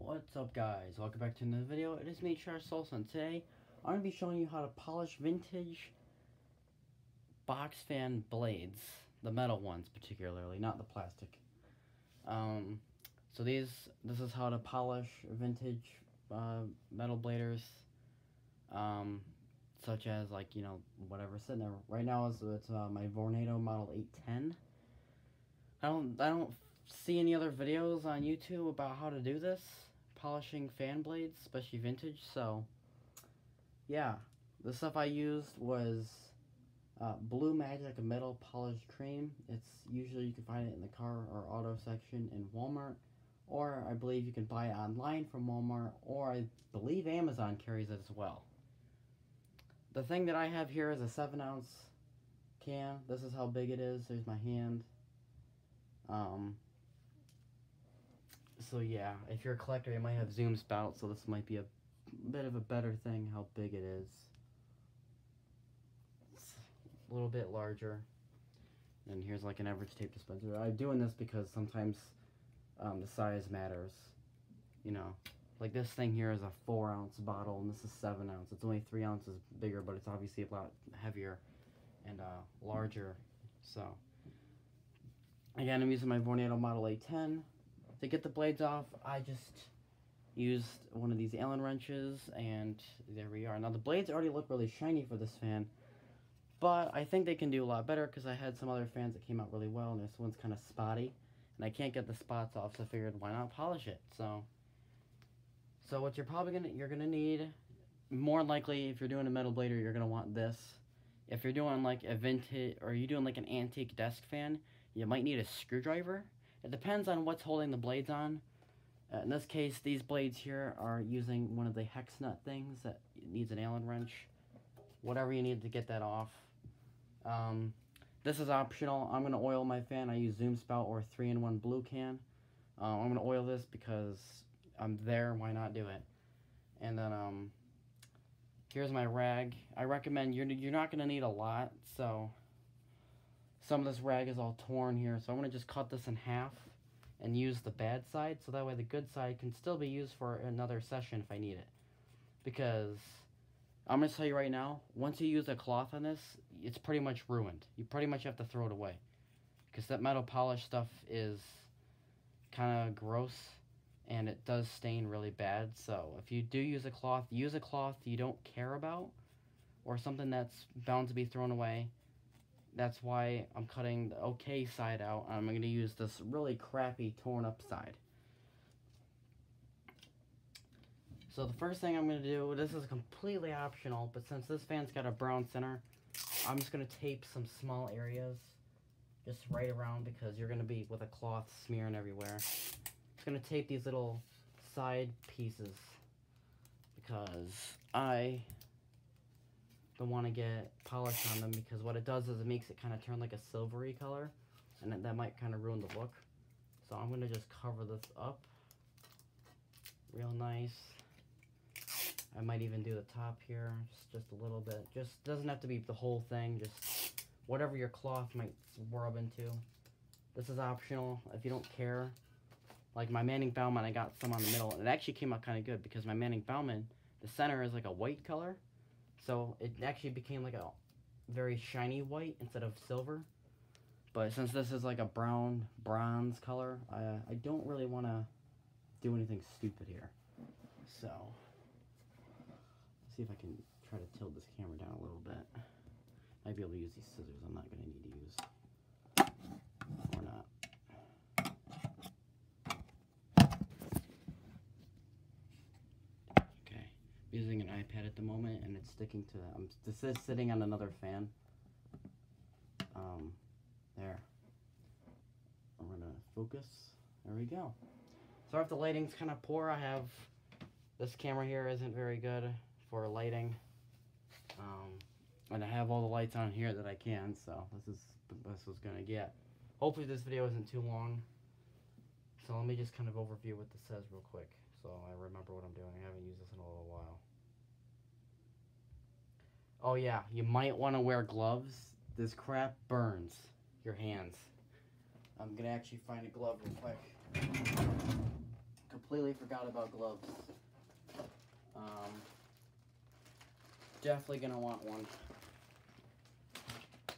What's up, guys? Welcome back to another video. It is me, Trash Salsa, and today I'm going to be showing you how to polish vintage box fan blades. The metal ones particularly, not the plastic. So this is how to polish vintage metal bladers, such as, like, you know, whatever's sitting there. Right now it's my Vornado Model 810. I don't see any other videos on YouTube about how to do this, polishing fan blades, especially vintage. So yeah, the stuff I used was Blue Magic Metal Polish Cream. It's usually, you can find it in the car or auto section in Walmart, or I believe you can buy it online from Walmart, or I believe Amazon carries it as well. The thing that I have here is a 7-ounce can. This is how big it is. There's my hand. So yeah, if you're a collector, you might have zoom spout, so this might be a bit of a better thing how big it is. It's a little bit larger. And here's like an average tape dispenser. I'm doing this because sometimes the size matters. You know, like this thing here is a 4-ounce bottle, and this is 7-ounce. It's only 3 ounces bigger, but it's obviously a lot heavier and larger. So again, I'm using my Vornado Model 810. To get the blades off, I just used one of these Allen wrenches, and there we are. Now, the blades already look really shiny for this fan, but I think they can do a lot better because I had some other fans that came out really well, and this one's kind of spotty, and I can't get the spots off, so I figured, why not polish it? So what you're gonna need, more likely, if you're doing a metal blader, you're gonna want this. If you're doing like a vintage, or you're doing like an antique desk fan, you might need a screwdriver. It depends on what's holding the blades on. In this case, these blades here are using one of the hex nut things that needs an Allen wrench. Whatever you need to get that off. This is optional. I'm going to oil my fan. I use Zoom Spout or 3-in-1 blue can. I'm going to oil this because I'm there. Why not do it? And then here's my rag. I recommend, you're not going to need a lot, so some of this rag is all torn here, so I'm going to just cut this in half and use the bad side, so that way the good side can still be used for another session if I need it. Because I'm going to tell you right now, once you use a cloth on this, it's pretty much ruined. You pretty much have to throw it away. Because that metal polish stuff is kind of gross, and it does stain really bad. So if you do use a cloth you don't care about, or something that's bound to be thrown away. That's why I'm cutting the okay side out. I'm going to use this really crappy torn up side. So the first thing I'm going to do, this is completely optional, but since this fan's got a brown center, I'm just going to tape some small areas just right around, because you're going to be with a cloth smearing everywhere. Just going to tape these little side pieces because I don't want to get polish on them, because what it does is it makes it kind of turn like a silvery color, and that might kind of ruin the look. So I'm going to just cover this up real nice. I might even do the top here just a little bit. Just doesn't have to be the whole thing, just whatever your cloth might rub into. This is optional if you don't care. Like my Manning Baumann, I got some on the middle, and it actually came out kind of good because my Manning Baumann, the center is like a white color. So it actually became like a very shiny white instead of silver. But since this is like a brown bronze color, I don't really want to do anything stupid here. So let's see if I can try to tilt this camera down a little bit. Might be able to use these scissors. I'm not going to need to use, or not. Using an iPad at the moment, and it's sticking to that. This is sitting on another fan. There. I'm gonna focus. There we go. Sorry if the lighting's kind of poor. I have this camera here isn't very good for lighting, and I have all the lights on here that I can. So this is the best it's gonna get. Hopefully this video isn't too long. So let me just kind of overview what this says real quick, so I remember what I'm doing. I haven't used this in a little while. Oh yeah, you might want to wear gloves. This crap burns your hands. I'm going to actually find a glove real quick. completely forgot about gloves. Definitely gonna want one.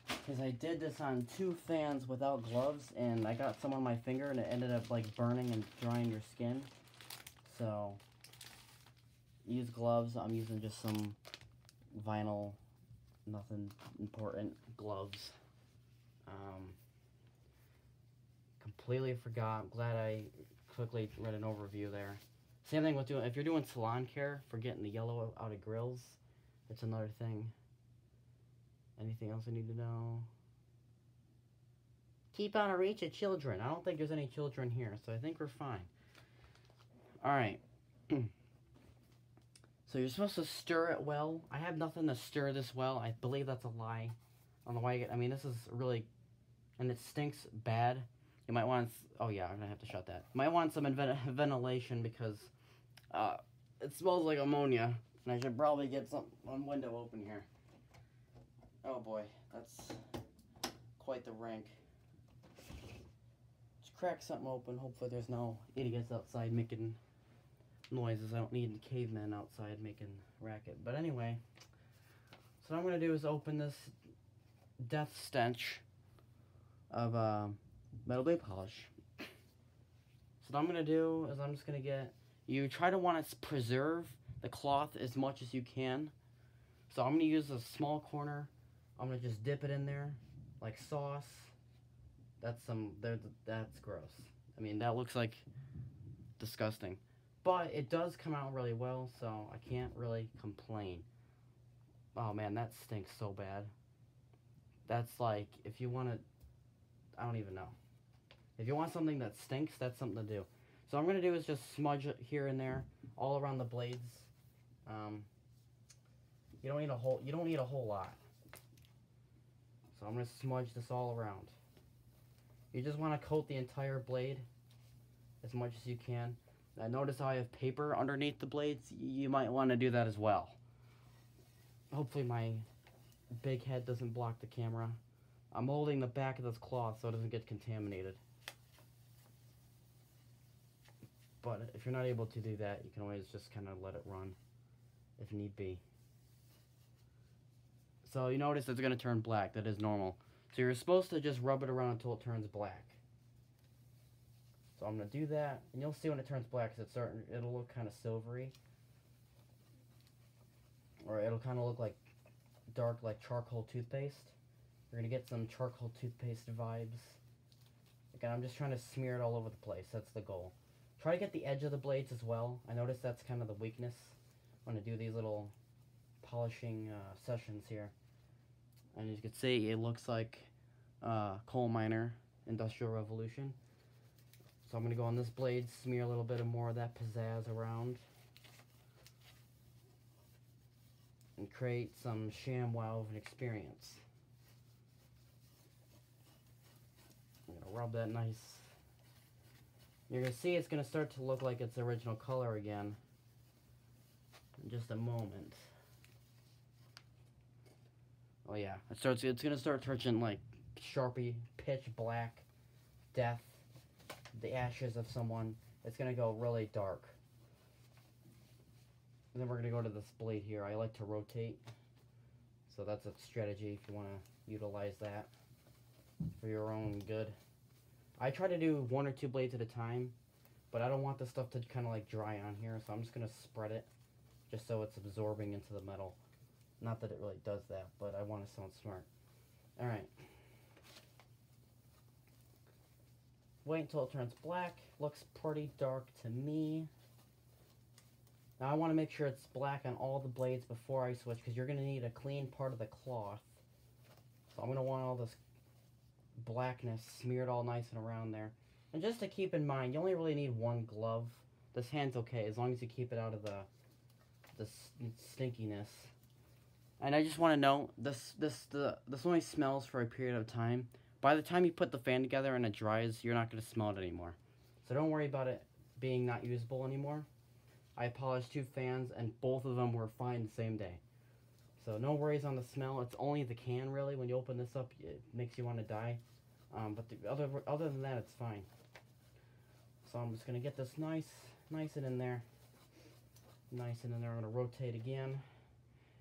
Because I did this on 2 fans without gloves, and I got some on my finger, and it ended up like burning and drying your skin. So, use gloves. I'm using just some vinyl, nothing important gloves. Completely forgot. I'm glad I quickly read an overview there. Same thing with if you're doing salon care, for getting the yellow out of grills. That's another thing. Anything else I need to know? Keep out of reach of children. I don't think there's any children here, so I think we're fine. Alright. So you're supposed to stir it well. I have nothing to stir this well. I believe that's a lie. I don't know why I mean, this is really... And it stinks bad. You might want... Oh, yeah, I'm going to have to shut that. You might want some ventilation because it smells like ammonia. And I should probably get one window open here. Oh, boy. That's quite the rank. Just crack something open. Hopefully there's no idiots outside making noises. I don't need the cavemen outside making racket. But anyway, so what I'm going to do is open this death stench of metal blade polish. So what I'm going to do is I'm just going to get, you try to want to preserve the cloth as much as you can. So I'm going to use a small corner. I'm going to just dip it in there like sauce. That's gross. I mean, that looks like disgusting. But it does come out really well, so I can't really complain. Oh man, that stinks so bad. That's like, if you want to, I don't even know. If you want something that stinks, that's something to do. So what I'm going to do is just smudge it here and there, all around the blades. You don't need a whole lot. So I'm going to smudge this all around. You just want to coat the entire blade as much as you can. Now notice how I have paper underneath the blades. You might want to do that as well. Hopefully my big head doesn't block the camera. I'm holding the back of this cloth so it doesn't get contaminated. But if you're not able to do that, you can always just kind of let it run if need be. So you notice it's going to turn black. That is normal. So you're supposed to just rub it around until it turns black. So I'm going to do that, and you'll see when it turns black, because it'll look kind of silvery. Or it'll kind of look like dark, like charcoal toothpaste. You're going to get some charcoal toothpaste vibes. Again, I'm just trying to smear it all over the place. That's the goal. Try to get the edge of the blades as well. I notice that's kind of the weakness when I do these little polishing sessions here. And as you can see, it looks like coal miner, Industrial Revolution. So I'm going to go on this blade, smear a little bit more of that pizzazz around. And create some ShamWow of an experience. I'm going to rub that nice. You're going to see it's going to start to look like its original color again in just a moment. Oh yeah, it's going to start touching like Sharpie, pitch black, death, the ashes of someone. It's going to go really dark. And then we're going to go to this blade here. I like to rotate. So that's a strategy if you want to utilize that for your own good. I try to do 1 or 2 blades at a time, but I don't want the stuff to kind of like dry on here, so I'm just going to spread it just so it's absorbing into the metal. Not that it really does that, but I want to sound smart. Alright. Wait until it turns black. Looks pretty dark to me. Now I want to make sure it's black on all the blades before I switch, because you're going to need a clean part of the cloth. So I'm going to want all this blackness smeared all nice and around there. And just to keep in mind, you only really need 1 glove. This hand's okay, as long as you keep it out of the stinkiness. And I just want to note, this only smells for a period of time. By the time you put the fan together and it dries, you're not going to smell it anymore. So don't worry about it being not usable anymore. I polished 2 fans, and both of them were fine the same day. So no worries on the smell. It's only the can, really. When you open this up, it makes you want to die. But other than that, it's fine. So I'm just going to get this nice nice and in there. Nice and in there. I'm going to rotate again.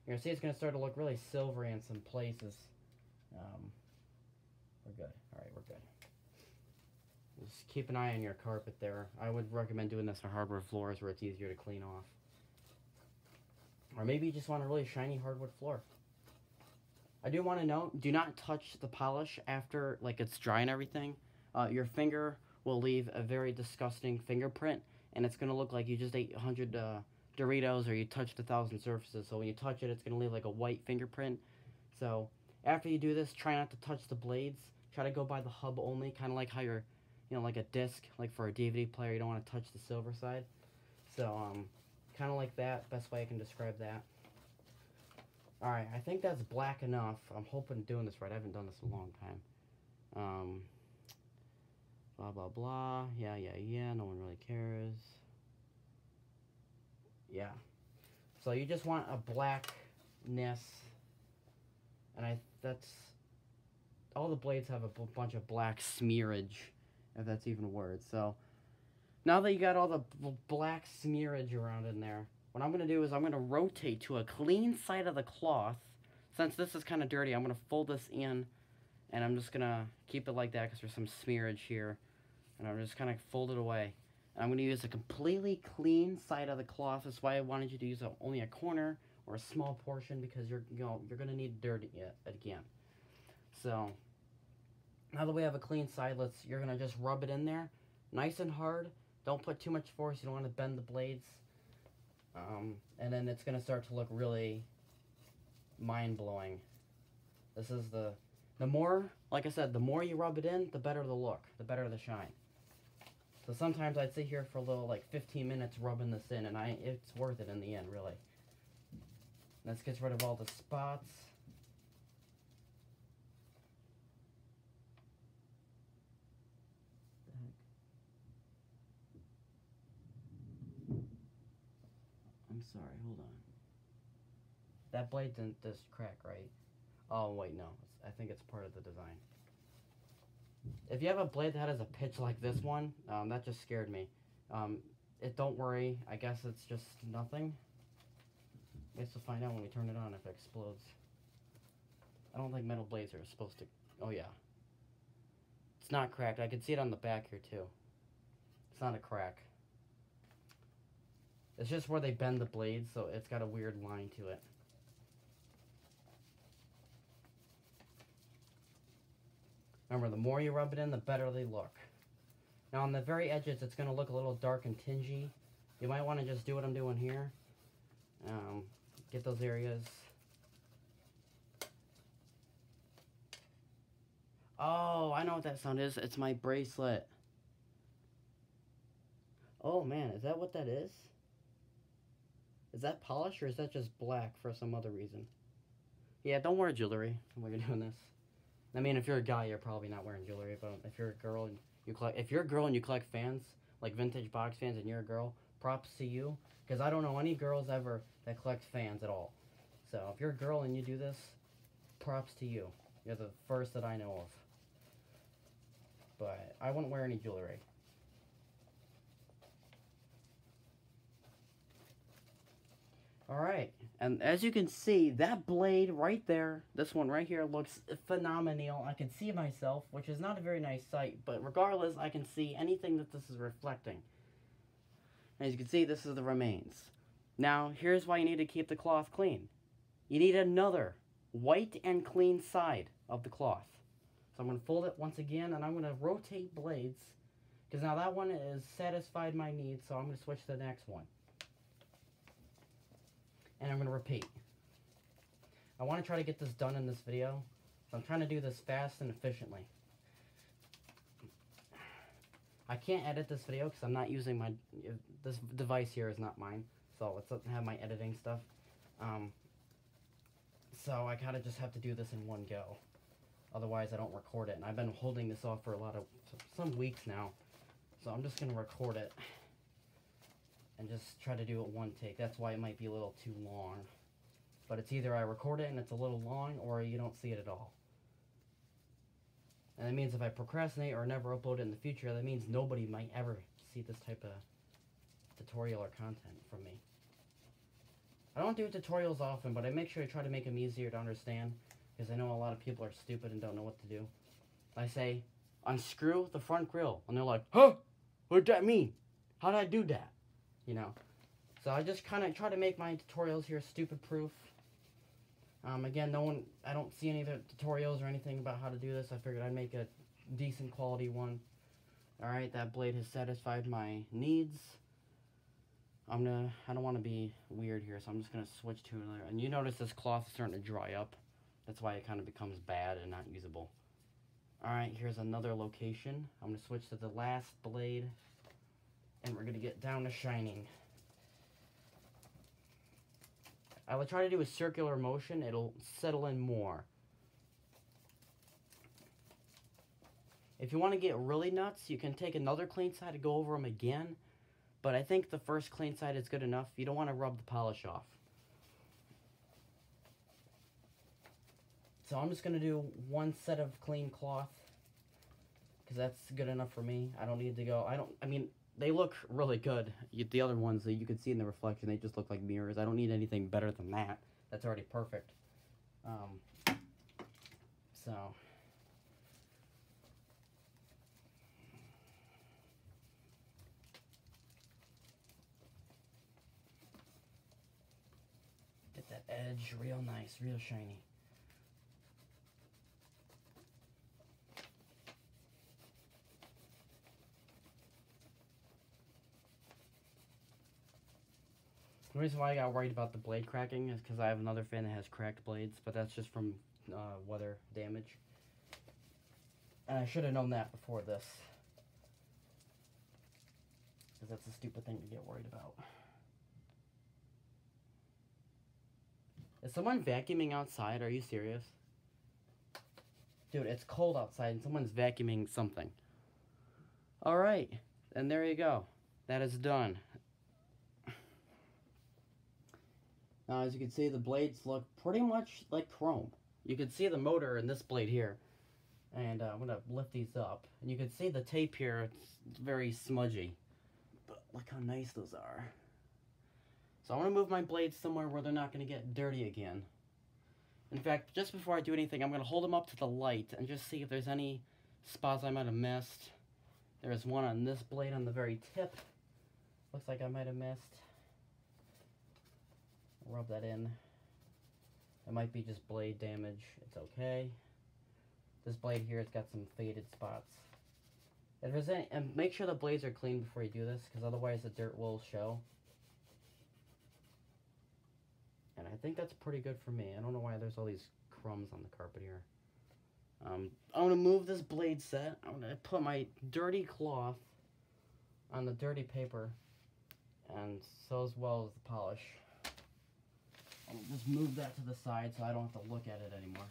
You're going to see it's going to start to look really silvery in some places. We're good. Alright, we're good. Just keep an eye on your carpet there. I would recommend doing this on hardwood floors where it's easier to clean off. Or maybe you just want a really shiny hardwood floor. I do want to note, do not touch the polish after like it's dry and everything. Your finger will leave a very disgusting fingerprint, and it's going to look like you just ate 100 Doritos or you touched 1,000 surfaces. So when you touch it, it's going to leave like a white fingerprint. So after you do this, try not to touch the blades. Try to go by the hub only, kind of like how you're, you know, like a disc, like for a DVD player, you don't want to touch the silver side. So, kind of like that, best way I can describe that. Alright, I think that's black enough. I'm hoping doing this right. I haven't done this in a long time. Blah, blah, blah. Yeah, no one really cares. Yeah. So you just want a blackness, and that's, all the blades have a bunch of black smearage, if that's even a word. So, now that you got all the black smearage around in there, what I'm going to do is I'm going to rotate to a clean side of the cloth. Since this is kind of dirty, I'm going to fold this in, and I'm just going to keep it like that because there's some smearage here. And I'm just kind of fold it away. And I'm going to use a completely clean side of the cloth. That's why I wanted you to use only a corner or a small portion, because you're going to need dirt again. So, now that we have a clean side, you're going to just rub it in there, nice and hard. Don't put too much force. You don't want to bend the blades. And then it's going to start to look really mind-blowing. This is the more, like I said, the more you rub it in, the better the look, the better the shine. So sometimes I'd sit here for a little, like 15 minutes rubbing this in, and it's worth it in the end, really. This gets rid of all the spots. I'm sorry, hold on. That blade didn't just crack, right? Oh, wait, no. I think it's part of the design. If you have a blade that has a pitch like this one, that just scared me. Don't worry. I guess it's just nothing. I guess we'll find out when we turn it on if it explodes. I don't think metal blades are supposed to... Oh, yeah. It's not cracked. I can see it on the back here, too. It's not a crack. It's just where they bend the blades, so it's got a weird line to it. Remember, the more you rub it in, the better they look. Now, on the very edges, it's going to look a little dark and tingy. You might want to just do what I'm doing here. Get those areas. Oh, I know what that sound is. It's my bracelet. Oh, man, is that what that is? Is that polish, or is that just black for some other reason? Yeah, don't wear jewelry when you're doing this. I mean, if you're a guy, you're probably not wearing jewelry, but if you're a girl and you collect fans, like vintage box fans, and you're a girl, props to you, because I don't know any girls ever that collect fans at all. So if you're a girl and you do this, props to you. You're the first that I know of. But I wouldn't wear any jewelry. Alright, and as you can see, that blade right there, this one right here, looks phenomenal. I can see myself, which is not a very nice sight, but regardless, I can see anything that this is reflecting. As you can see, this is the remains. Now, here's why you need to keep the cloth clean. You need another white and clean side of the cloth. So I'm going to fold it once again, and I'm going to rotate blades, because now that one has satisfied my needs, so I'm going to switch to the next one. And I'm going to repeat. I want to try to get this done in this video, so I'm trying to do this fast and efficiently. I can't edit this video because I'm not using my... This device here is not mine, so let's have my editing stuff. So I kind of just have to do this in one go. Otherwise, I don't record it. And I've been holding this off for some weeks now. So I'm just going to record it. And just try to do it one take. That's why it might be a little too long. But it's either I record it and it's a little long, or you don't see it at all. And that means if I procrastinate or never upload it in the future, that means nobody might ever see this type of tutorial or content from me. I don't do tutorials often, but I make sure to try to make them easier to understand, because I know a lot of people are stupid and don't know what to do. I say, unscrew the front grille, and they're like, huh? What'd that mean? How did I do that? You know. So I just kind of try to make my tutorials here stupid proof. Again, I don't see any other tutorials or anything about how to do this. I figured I'd make a decent quality one. Alright, that blade has satisfied my needs. I don't want to be weird here, so I'm just going to switch to another. And you notice this cloth is starting to dry up. That's why it kind of becomes bad and not usable. Alright, here's another location. I'm going to switch to the last blade. And we're going to get down to shining. I will try to do a circular motion. It'll settle in more. If you want to get really nuts, you can take another clean side and go over them again. But I think the first clean side is good enough. You don't want to rub the polish off. So I'm just going to do one set of clean cloth, because that's good enough for me. I don't need to go, I mean, they look really good. The other ones that you can see in the reflection, they just look like mirrors. I don't need anything better than that. That's already perfect. So get that edge real nice, real shiny. The reason why I got worried about the blade cracking is because I have another fan that has cracked blades, but that's just from weather damage. And I should have known that before this, because that's a stupid thing to get worried about. Is someone vacuuming outside? Are you serious? Dude, it's cold outside and someone's vacuuming something. Alright, and there you go. That is done. Now, as you can see, the blades look pretty much like chrome. You can see the motor in this blade here. And I'm going to lift these up. And you can see the tape here, it's very smudgy. But look how nice those are. So I want to move my blades somewhere where they're not going to get dirty again. In fact, just before I do anything, I'm going to hold them up to the light and just see if there's any spots I might have missed. There's one on this blade on the very tip. Looks like I might have missed. Rub that in. It might be just blade damage. It's okay. This blade here, it's got some faded spots. If there's any, and make sure the blades are clean before you do this, because otherwise the dirt will show. And I think that's pretty good for me. I don't know why there's all these crumbs on the carpet here. I'm going to move this blade set. I'm going to put my dirty cloth on the dirty paper, and so as well as the polish. I'll just move that to the side so I don't have to look at it anymore.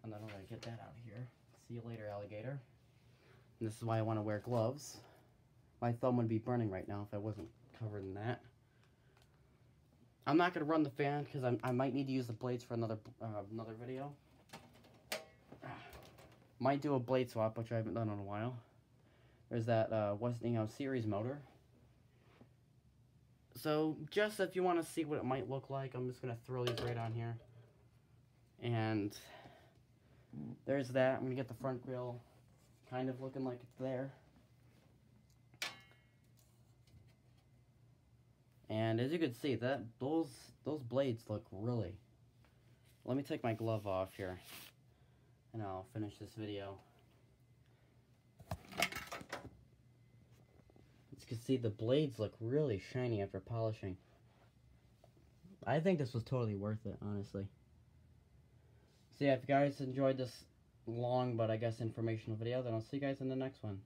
And then I'm going to get that out of here. See you later, alligator. And this is why I want to wear gloves. My thumb would be burning right now if I wasn't covered in that. I'm not going to run the fan because I might need to use the blades for another video. Might do a blade swap, which I haven't done in a while. There's that Westinghouse series motor. So, just if you want to see what it might look like, I'm just going to throw these right on here. And there's that. I'm going to get the front grille kind of looking like it's there. And as you can see, those blades look really... Let me take my glove off here, and I'll finish this video. You can see the blades look really shiny after polishing. I think this was totally worth it, honestly. So yeah, if you guys enjoyed this long but I guess informational video, then I'll see you guys in the next one.